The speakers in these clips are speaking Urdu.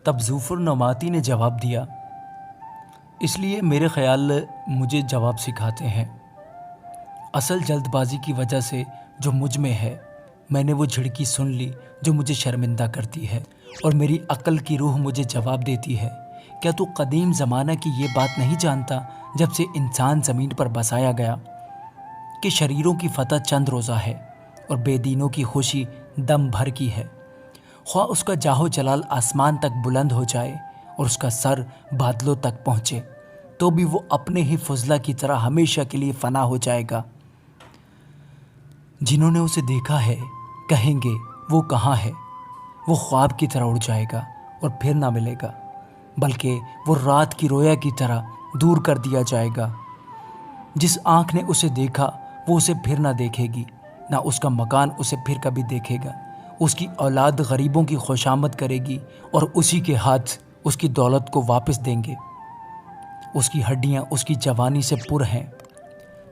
تب ظفر نعماتی نے جواب دیا، اس لیے میرے خیال مجھے جواب سکھاتے ہیں۔ اصل جلد بازی کی وجہ سے جو مجھ میں ہے، میں نے وہ جھڑکی سن لی جو مجھے شرمندہ کرتی ہے، اور میری عقل کی روح مجھے جواب دیتی ہے، کیا تو قدیم زمانہ کی یہ بات نہیں جانتا جب سے انسان زمین پر بسایا گیا کہ شریروں کی فتح چند روزہ ہے اور بے دینوں کی خوشی دم بھر کی ہے؟ خواہ اس کا جاہ و جلال آسمان تک بلند ہو جائے اور اس کا سر بادلوں تک پہنچے، تو بھی وہ اپنے ہی فضلہ کی طرح ہمیشہ کے لیے فنا ہو جائے گا۔ جنہوں نے اسے دیکھا ہے کہیں گے وہ کہاں ہے؟ وہ خواب کی طرح اڑ جائے گا اور پھر نہ ملے گا، بلکہ وہ رات کی رویا کی طرح دور کر دیا جائے گا۔ جس آنکھ نے اسے دیکھا وہ اسے پھر نہ دیکھے گی، نہ اس کا مکان اسے پھر کبھی دیکھے گا۔ اس کی اولاد غریبوں کی خوشامد کرے گی اور اسی کے ہاتھ اس کی دولت کو واپس دیں گے۔ اس کی ہڈیاں اس کی جوانی سے پر ہیں،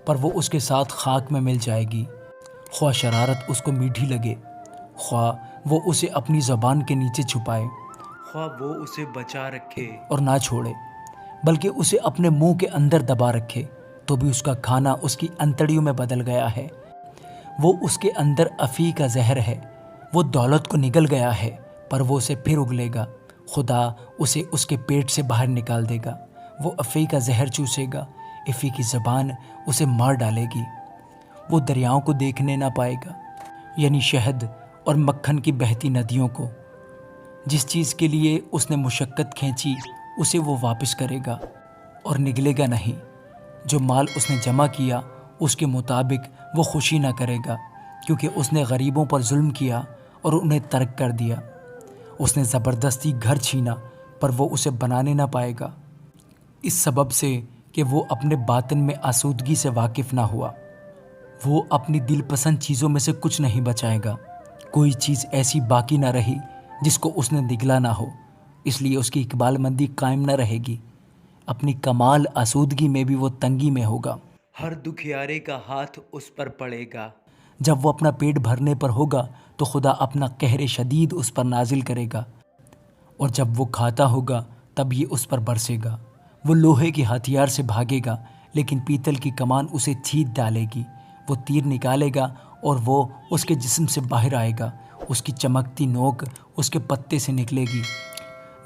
پر وہ اس کے ساتھ خاک میں مل جائے گی، خواہ شرارت اس کو میٹھی لگے، خواہ وہ اسے اپنی زبان کے نیچے چھپائے، خواہ وہ اسے بچا رکھے اور نہ چھوڑے، بلکہ اسے اپنے منہ کے اندر دبا رکھے، تو بھی اس کا کھانا اس کی انتڑیوں میں بدل گیا ہے۔ وہ اس کے اندر افی کا زہر ہے، وہ دولت کو نگل گیا ہے، پر وہ اسے پھر اگلے گا، خدا اسے اس کے پیٹ سے باہر نکال دے گا۔ وہ افی کا زہر چوسے گا، افی کی زبان اسے مار ڈالے گی۔ وہ دریاؤں کو دیکھنے نہ پائے گا، یعنی شہد اور مکھن کی بہتی ندیوں کو۔ جس چیز کے لیے اس نے مشقت کھینچی اسے وہ واپس کرے گا اور نگلے گا نہیں۔ جو مال اس نے جمع کیا اس کے مطابق وہ خوشی نہ کرے گا، کیونکہ اس نے غریبوں پر ظلم کیا اور انہیں ترک کر دیا۔ اس نے زبردستی گھر چھینا، پر وہ اسے بنانے نہ پائے گا، اس سبب سے کہ وہ اپنے باطن میں آسودگی سے واقف نہ ہوا۔ وہ اپنی دل پسند چیزوں میں سے کچھ نہیں بچائے گا، کوئی چیز ایسی باقی نہ رہی جس کو اس نے نگلا نہ ہو، اس لیے اس کی اقبال مندی قائم نہ رہے گی۔ اپنی کمال آسودگی میں بھی وہ تنگی میں ہوگا، ہر دکھیارے کا ہاتھ اس پر پڑے گا۔ جب وہ اپنا پیٹ بھرنے پر ہوگا تو خدا اپنا قہر شدید اس پر نازل کرے گا، اور جب وہ کھاتا ہوگا تب یہ اس پر برسے گا۔ وہ لوہے کے ہتھیار سے بھاگے گا، لیکن پیتل کی کمان اسے چھید ڈالے گی۔ وہ تیر نکالے گا اور وہ اس کے جسم سے باہر آئے گا، اس کی چمکتی نوک اس کے پتے سے نکلے گی۔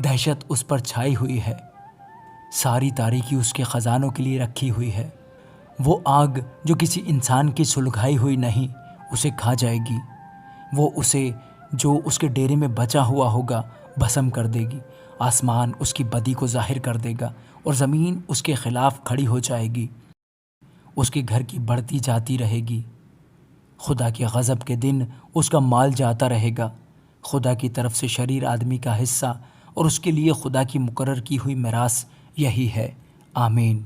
دہشت اس پر چھائی ہوئی ہے، ساری تاریکی اس کے خزانوں کے لیے رکھی ہوئی ہے۔ وہ آگ جو کسی انسان کی سلگھائی ہوئی نہیں اسے کھا جائے گی، وہ اسے جو اس کے ڈیرے میں بچا ہوا ہوگا بھسم کر دے گی۔ آسمان اس کی بدی کو ظاہر کر دے گا اور زمین اس کے خلاف کھڑی ہو جائے گی۔ اس کے گھر کی بڑھتی جاتی رہے گی، خدا کے غضب کے دن اس کا مال جاتا رہے گا۔ خدا کی طرف سے شریر آدمی کا حصہ اور اس کے لیے خدا کی مقرر کی ہوئی میراث یہی ہے۔ آمین۔